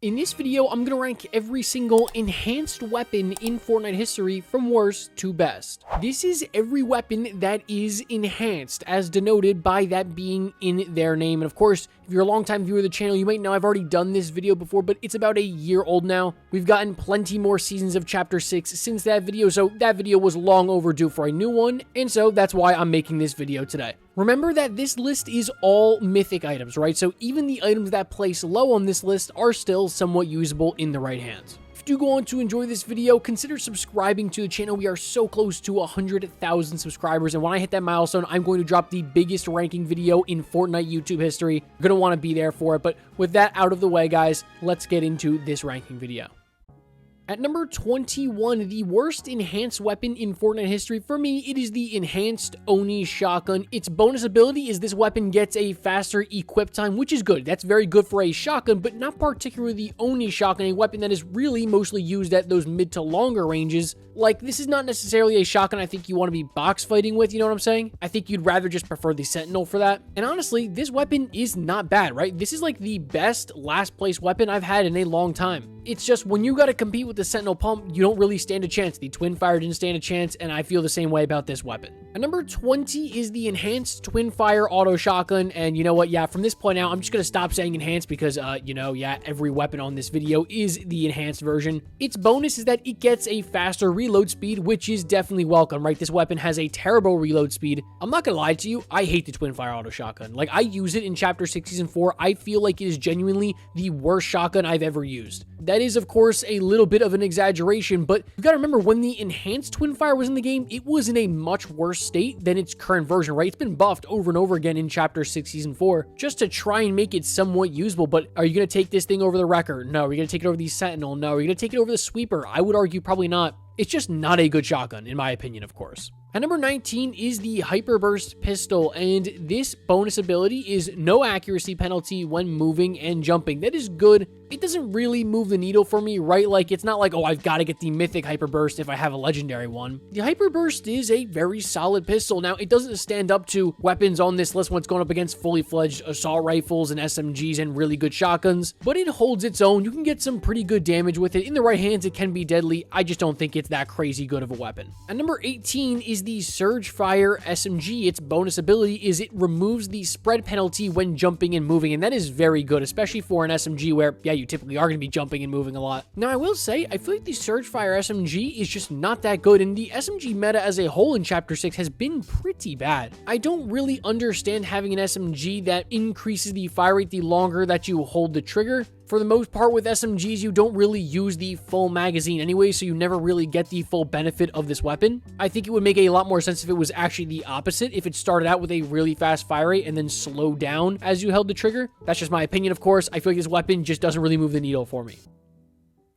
In this video, I'm going to rank every single enhanced weapon in Fortnite history from worst to best. This is every weapon that is enhanced, as denoted by that being in their name. And of course, if you're a longtime viewer of the channel, you might know I've already done this video before, but it's about a year old now. We've gotten plenty more seasons of Chapter 6 since that video, so that video was long overdue for a new one, and so that's why I'm making this video today. Remember that this list is all mythic items, right? So even the items that place low on this list are still somewhat usable in the right hands. If you do go on to enjoy this video, consider subscribing to the channel. We are so close to 100,000 subscribers, and when I hit that milestone, I'm going to drop the biggest ranking video in Fortnite YouTube history. You're going to want to be there for it, but with that out of the way, guys, let's get into this ranking video. At number 21, the worst enhanced weapon in Fortnite history, for me, it is the enhanced Oni shotgun. Its bonus ability is this weapon gets a faster equip time, which is good. That's very good for a shotgun, but not particularly the Oni shotgun, a weapon that is really mostly used at those mid to longer ranges. Like, this is not necessarily a shotgun I think you want to be box fighting with, you know what I'm saying? I think you'd rather just prefer the Sentinel for that. And honestly, this weapon is not bad, right? This is like the best last place weapon I've had in a long time. It's just when you got to compete with the Sentinel pump, you don't really stand a chance. The Twin Fire didn't stand a chance, and I feel the same way about this weapon. At number 20 is the enhanced Twin Fire auto shotgun, and you know what? Yeah, from this point out, I'm just going to stop saying enhanced because, every weapon on this video is the enhanced version. Its bonus is that it gets a faster reload speed, which is definitely welcome, right? This weapon has a terrible reload speed. I'm not going to lie to you, I hate the Twin Fire auto shotgun. Like, I use it in Chapter 6 Season 4. I feel like it is genuinely the worst shotgun I've ever used. That is, of course, a little bit of an exaggeration, but you gotta remember when the enhanced Twin Fire was in the game, it was in a much worse state than its current version, right? It's been buffed over and over again in Chapter 6 Season 4 just to try and make it somewhat usable, but are you gonna take this thing over the Wrecker? No. Are you gonna take it over the Sentinel? No. Are you gonna take it over the Sweeper? I would argue probably not. It's just not a good shotgun, in my opinion, of course. At number 19 is the Hyperburst Pistol, and this bonus ability is no accuracy penalty when moving and jumping. That is good. It doesn't really move the needle for me, right? Like, it's not like, oh, I've got to get the mythic Hyperburst if I have a legendary one. The Hyperburst is a very solid pistol. Now, it doesn't stand up to weapons on this list when it's going up against fully fledged assault rifles and SMGs and really good shotguns, but it holds its own. You can get some pretty good damage with it. In the right hands, it can be deadly. I just don't think it's that crazy good of a weapon. At number 18 is the Surge Fire SMG. Its bonus ability is it removes the spread penalty when jumping and moving, and that is very good, especially for an SMG where, yeah, you typically are going to be jumping and moving a lot. Now, I will say, I feel like the Surge Fire SMG is just not that good, and the SMG meta as a whole in Chapter 6 has been pretty bad. I don't really understand having an SMG that increases the fire rate the longer that you hold the trigger. For the most part with SMGs, you don't really use the full magazine anyway, so you never really get the full benefit of this weapon. I think it would make a lot more sense if it was actually the opposite, if it started out with a really fast fire rate and then slowed down as you held the trigger. That's just my opinion, of course. I feel like this weapon just doesn't really move the needle for me.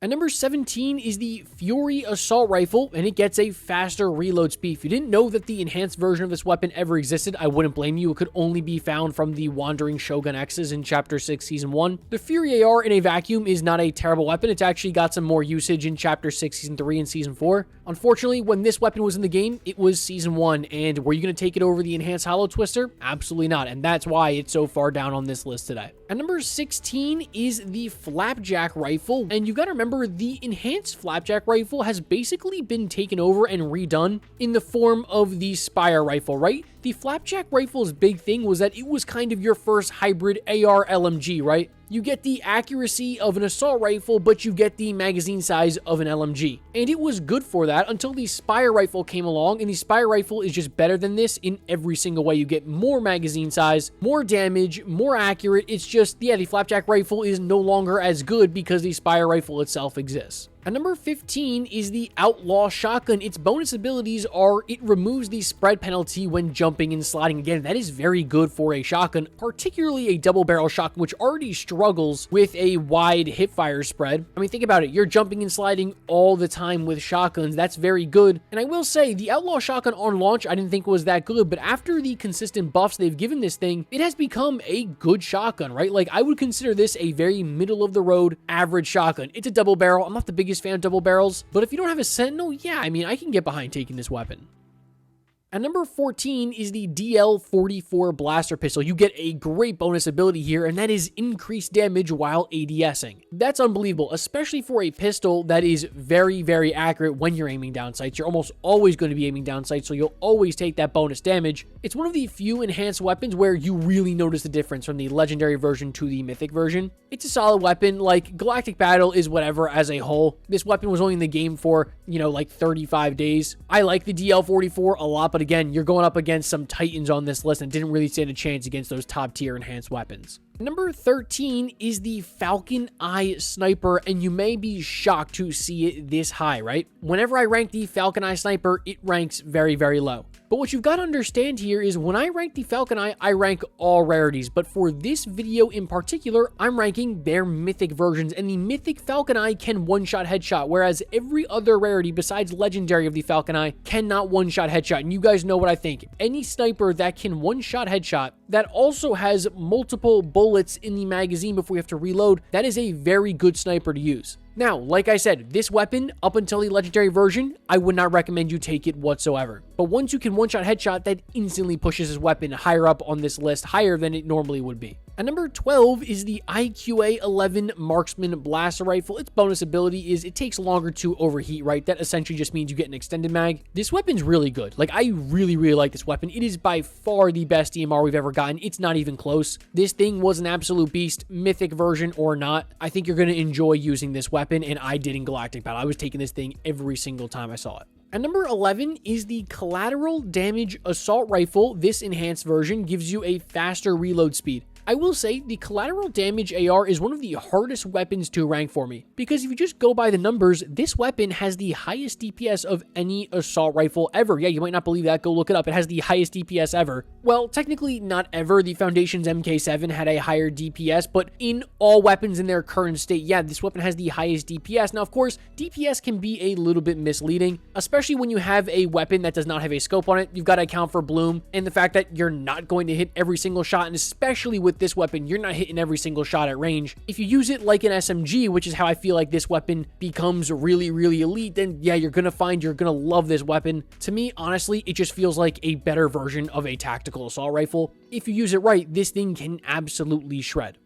At number 17 is the Fury Assault Rifle, and it gets a faster reload speed. If you didn't know that the enhanced version of this weapon ever existed, I wouldn't blame you. It could only be found from the Wandering Shogun X's in Chapter 6 Season 1. The Fury AR in a vacuum is not a terrible weapon. It's actually got some more usage in Chapter 6 Season 3 and Season 4. Unfortunately, when this weapon was in the game, it was Season 1, and were you going to take it over the enhanced Hollow Twister? Absolutely not, and that's why it's so far down on this list today. At number 16 is the Flapjack Rifle, and you got to remember the enhanced Flapjack Rifle has basically been taken over and redone in the form of the Spire Rifle, right? The Flapjack Rifle's big thing was that it was kind of your first hybrid AR LMG, right? You get the accuracy of an assault rifle, but you get the magazine size of an LMG. And it was good for that until the Spire Rifle came along, and the Spire Rifle is just better than this in every single way. You get more magazine size, more damage, more accurate. It's just, yeah, the Flapjack Rifle is no longer as good because the Spire Rifle itself exists. At number 15 is the Outlaw Shotgun. Its bonus abilities are it removes the spread penalty when jumping and sliding. Again, that is very good for a shotgun, particularly a double barrel shotgun, which already struggles with a wide hipfire spread. I mean, think about it. You're jumping and sliding all the time with shotguns. That's very good. And I will say, the Outlaw Shotgun on launch, I didn't think was that good, but after the consistent buffs they've given this thing, it has become a good shotgun, right? Like, I would consider this a very middle-of-the-road average shotgun. It's a double barrel. I'm not the biggest fan of double barrels, but if you don't have a Sentinel, yeah, I mean, I can get behind taking this weapon. At number 14 is the DL44 blaster pistol. You get a great bonus ability here, and that is increased damage while ADSing. That's unbelievable, especially for a pistol that is very, very accurate when you're aiming down sights. You're almost always going to be aiming down sights, so you'll always take that bonus damage. It's one of the few enhanced weapons where you really notice the difference from the legendary version to the mythic version. It's a solid weapon. Like, Galactic Battle is whatever as a whole. This weapon was only in the game for, like 35 days. I like the DL44 a lot, but again, you're going up against some titans on this list and didn't really stand a chance against those top tier enhanced weapons. Number 13 is the Falcon Eye Sniper, and you may be shocked to see it this high, right? Whenever I rank the Falcon Eye Sniper, it ranks very, very low. But what you've got to understand here is when I rank the Falcon Eye, I rank all rarities. But for this video in particular, I'm ranking their mythic versions, and the mythic Falcon Eye can one-shot headshot, whereas every other rarity besides legendary of the Falcon Eye cannot one-shot headshot. And you guys know what I think. Any sniper that can one-shot headshot, that also has multiple bullets in the magazine before you have to reload, that is a very good sniper to use. Now, like I said, this weapon, up until the legendary version, I would not recommend you take it whatsoever. But once you can one-shot headshot, that instantly pushes this weapon higher up on this list, higher than it normally would be. At number 12 is the IQA-11 Marksman Blaster Rifle. Its bonus ability is it takes longer to overheat, right? That essentially just means you get an extended mag. This weapon's really good. Like, I really, really like this weapon. It is by far the best DMR we've ever gotten. It's not even close. This thing was an absolute beast, mythic version or not. I think you're going to enjoy using this weapon, and I did in Galactic Battle. I was taking this thing every single time I saw it. At number 11 is the Collateral Damage Assault Rifle. This enhanced version gives you a faster reload speed. I will say the Collateral Damage AR is one of the hardest weapons to rank for me, because if you just go by the numbers, this weapon has the highest DPS of any assault rifle ever. Yeah, you might not believe that. Go look it up. It has the highest DPS ever. Well, technically not ever. The Foundation's MK7 had a higher DPS, but in all weapons in their current state, yeah, this weapon has the highest DPS. Now, of course, DPS can be a little bit misleading, especially when you have a weapon that does not have a scope on it. You've got to account for bloom and the fact that you're not going to hit every single shot, and especially with this weapon, you're not hitting every single shot at range. If you use it like an SMG, which is how I feel like this weapon becomes really, really elite, then yeah, you're going to love this weapon. To me, honestly, it just feels like a better version of a tactical assault rifle. If you use it right, this thing can absolutely shred.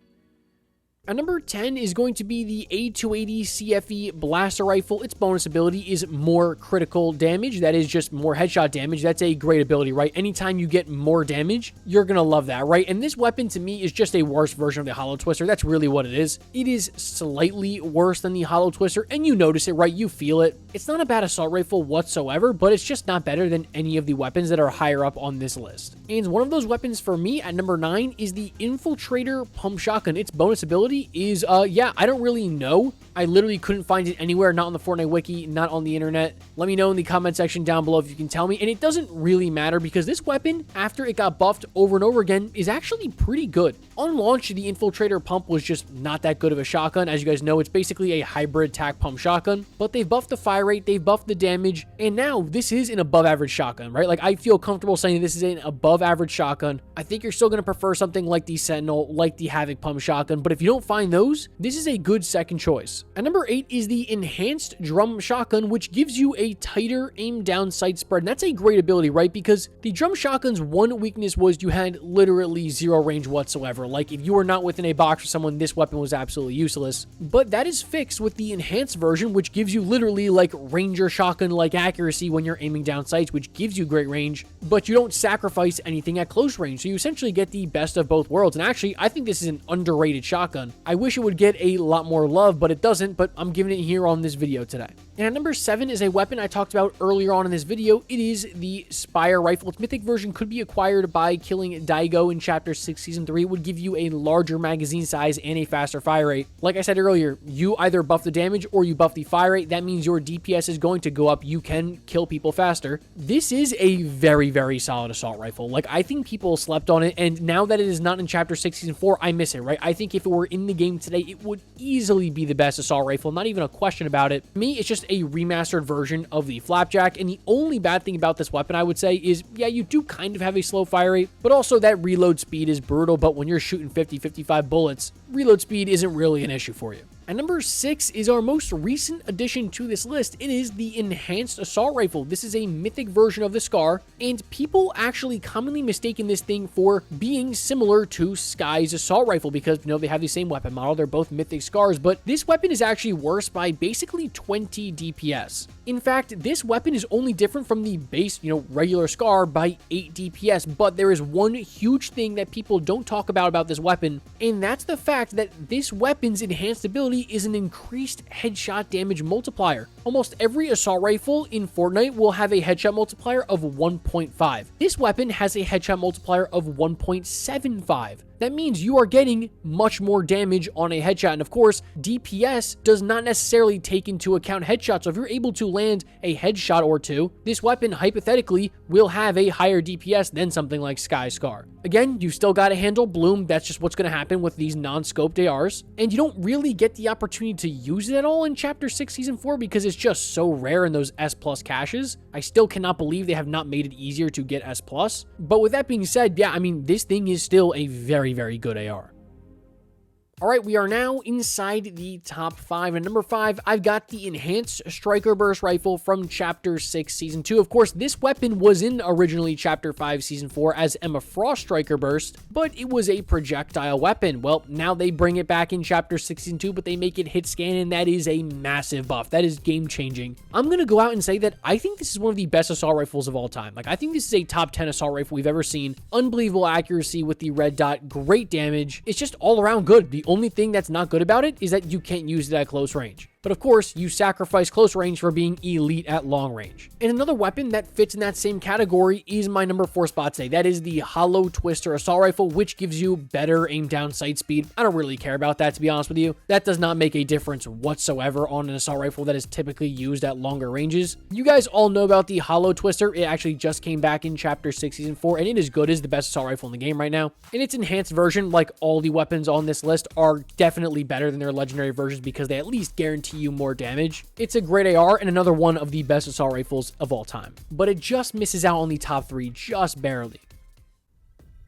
At number 10 is going to be the A280 CFE Blaster Rifle. Its bonus ability is more critical damage. That is just more headshot damage. That's a great ability, right? Anytime you get more damage, you're going to love that, right? And this weapon, to me, is just a worse version of the Hollow Twister. That's really what it is. It is slightly worse than the Hollow Twister, and you notice it, right? You feel it. It's not a bad assault rifle whatsoever, but it's just not better than any of the weapons that are higher up on this list. And one of those weapons for me at number 9 is the Infiltrator Pump Shotgun. Its bonus ability is, I don't really know. I literally couldn't find it anywhere, not on the Fortnite wiki, not on the internet. Let me know in the comment section down below if you can tell me. And it doesn't really matter, because this weapon, after it got buffed over and over again, is actually pretty good. On launch, the Infiltrator Pump was just not that good of a shotgun. As you guys know, it's basically a hybrid tac pump shotgun, but they've buffed the fire rate, they've buffed the damage, and now this is an above average shotgun, right? Like, I feel comfortable saying this is an above average shotgun. I think you're still going to prefer something like the Sentinel, like the Havoc Pump Shotgun, but if you don't find those, this is a good second choice. At number 8 is the Enhanced Drum Shotgun, which gives you a tighter aim down sight spread. And that's a great ability, right? Because the Drum Shotgun's one weakness was you had literally zero range whatsoever. Like, if you were not within a box for someone, this weapon was absolutely useless. But that is fixed with the enhanced version, which gives you literally like Ranger Shotgun-like accuracy when you're aiming down sights, which gives you great range, but you don't sacrifice anything at close range. So you essentially get the best of both worlds. And actually, I think this is an underrated shotgun. I wish it would get a lot more love, but it doesn't, but I'm giving it here on this video today. And at number 7 is a weapon I talked about earlier on in this video. It is the Spire Rifle. Its mythic version could be acquired by killing Daigo in Chapter 6, Season 3. It would give you a larger magazine size and a faster fire rate. Like I said earlier, you either buff the damage or you buff the fire rate. That means your DPS is going to go up. You can kill people faster. This is a very, very solid assault rifle. Like, I think people slept on it, and now that it is not in Chapter 6, Season 4, I miss it, right? I think if it were in the game today, it would easily be the best assault rifle. Not even a question about it. To me, it's just a remastered version of the Flapjack, and the only bad thing about this weapon, I would say, is, yeah, you do kind of have a slow fire rate, but also that reload speed is brutal. But when you're shooting 50, 55 bullets, reload speed isn't really an issue for you. At number 6 is our most recent addition to this list. It is the Enhanced Assault Rifle. This is a mythic version of the SCAR, and people actually commonly mistaken this thing for being similar to Sky's Assault Rifle because, you know, they have the same weapon model. They're both mythic SCARs, but this weapon is actually worse by basically 20 DPS. In fact, this weapon is only different from the base, you know, regular SCAR by 8 DPS, but there is one huge thing that people don't talk about this weapon, and that's the fact that this weapon's enhanced ability is an increased headshot damage multiplier. Almost every assault rifle in Fortnite will have a headshot multiplier of 1.5. This weapon has a headshot multiplier of 1.75. That means you are getting much more damage on a headshot. And of course, DPS does not necessarily take into account headshots. So if you're able to land a headshot or two, this weapon hypothetically will have a higher DPS than something like Sky Scar. Again, you still got to handle Bloom. That's just what's going to happen with these non-scoped ARs. And you don't really get the opportunity to use it at all in Chapter 6 Season 4 because it's just so rare in those S+ caches. I still cannot believe they have not made it easier to get S+. But with that being said, yeah, I mean, this thing is still a very good AR. All right, we are now inside the top 5. And number 5, I've got the Enhanced Striker Burst Rifle from Chapter 6 Season 2. Of course, this weapon was in originally Chapter 5 Season 4 as Emma Frost Striker Burst, but it was a projectile weapon. Well, now they bring it back in Chapter 6 Season 2, but they make it hit scan, and that is a massive buff. That is game-changing. I'm going to go out and say that I think this is one of the best assault rifles of all time. Like, I think this is a top 10 assault rifle we've ever seen. Unbelievable accuracy with the red dot, great damage. It's just all around good. The only thing that's not good about it is that you can't use it at close range. But of course, you sacrifice close range for being elite at long range. And another weapon that fits in that same category is my number 4 spot today. That is the Hollow Twister Assault Rifle, which gives you better aim down sight speed. I don't really care about that, to be honest with you. That does not make a difference whatsoever on an assault rifle that is typically used at longer ranges. You guys all know about the Hollow Twister. It actually just came back in Chapter 6 Season 4, and it is good. It is the best assault rifle in the game right now. In its enhanced version, like all the weapons on this list, are definitely better than their legendary versions because they at least guarantee you more damage. It's a great AR and another one of the best assault rifles of all time, but it just misses out on the top 3 just barely.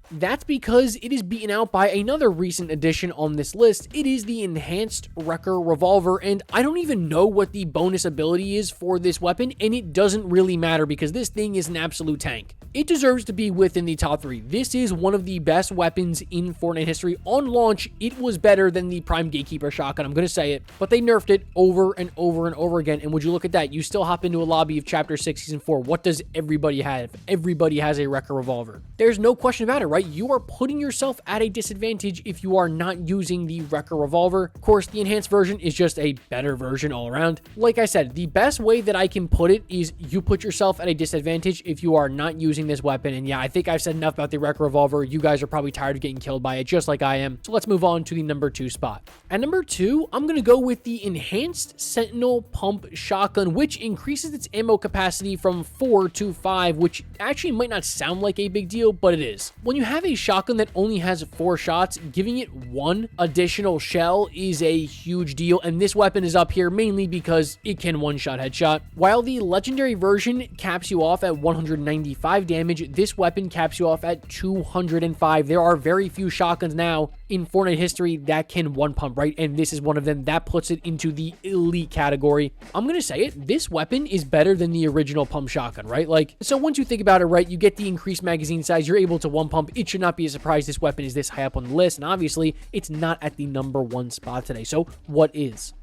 That's because it is beaten out by another recent addition on this list. It is the Enhanced Wrecker Revolver, and I don't even know what the bonus ability is for this weapon, and it doesn't really matter because this thing is an absolute tank. It deserves to be within the top 3. This is one of the best weapons in Fortnite history. On launch, it was better than the Prime Gatekeeper shotgun. I'm going to say it, but they nerfed it over and over and over again. And would you look at that? You still hop into a lobby of Chapter 6 Season 4. What does everybody have? Everybody has a Wrecker Revolver. There's no question about it, right? You are putting yourself at a disadvantage if you are not using the Wrecker Revolver. Of course, the enhanced version is just a better version all around. Like I said, the best way that I can put it is you put yourself at a disadvantage if you are not using this weapon. And yeah, I think I've said enough about the Wrecker Revolver. You guys are probably tired of getting killed by it, just like I am. So let's move on to the number 2 spot. At number 2, I'm going to go with the Enhanced Sentinel Pump Shotgun, which increases its ammo capacity from 4 to 5, which actually might not sound like a big deal, but it is. When you have a shotgun that only has 4 shots, giving it 1 additional shell is a huge deal, and this weapon is up here mainly because it can one-shot headshot. While the legendary version caps you off at 195 damage, this weapon caps you off at 205. There are very few shotguns now in Fortnite history that can one pump, right? And this is one of them. That puts it into the elite category. I'm going to say it. This weapon is better than the original pump shotgun, right? Like, so once you think about it, right, you get the increased magazine size. You're able to one pump. It should not be a surprise this weapon is this high up on the list. And obviously, it's not at the number 1 spot today. So what is?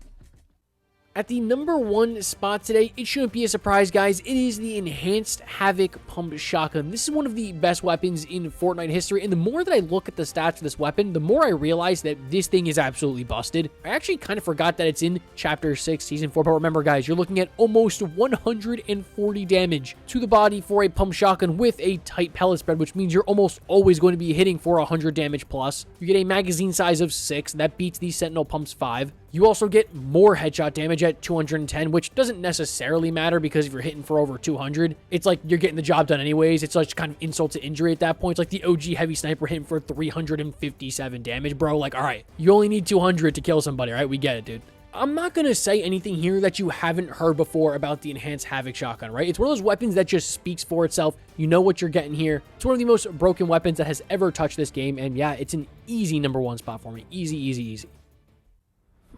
At the number 1 spot today, it shouldn't be a surprise, guys. It is the Enhanced Havoc Pump Shotgun. This is one of the best weapons in Fortnite history, and the more that I look at the stats of this weapon, the more I realize that this thing is absolutely busted. I actually kind of forgot that it's in Chapter 6, Season 4, but remember, guys, you're looking at almost 140 damage to the body for a pump shotgun with a tight pellet spread, which means you're almost always going to be hitting for 100 damage plus. You get a magazine size of 6. That beats the Sentinel Pump's 5. You also get more headshot damage at 210, which doesn't necessarily matter because if you're hitting for over 200, it's like you're getting the job done anyways. It's like kind of insult to injury at that point. It's like the OG heavy sniper hitting for 357 damage, bro. Like, all right, you only need 200 to kill somebody, right? We get it, dude. I'm not going to say anything here that you haven't heard before about the Enhanced Havoc Shotgun, right? It's one of those weapons that just speaks for itself. You know what you're getting here. It's one of the most broken weapons that has ever touched this game. And yeah, it's an easy number 1 spot for me. Easy, easy, easy.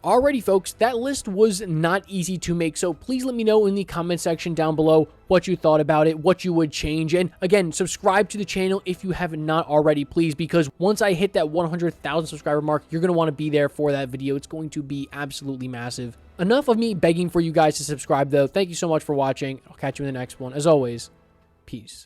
Alrighty folks, that list was not easy to make, so please let me know in the comment section down below what you thought about it, what you would change, and again, subscribe to the channel if you have not already, please, because once I hit that 100,000 subscriber mark, you're going to want to be there for that video. It's going to be absolutely massive. Enough of me begging for you guys to subscribe though. Thank you so much for watching. I'll catch you in the next one. As always, peace.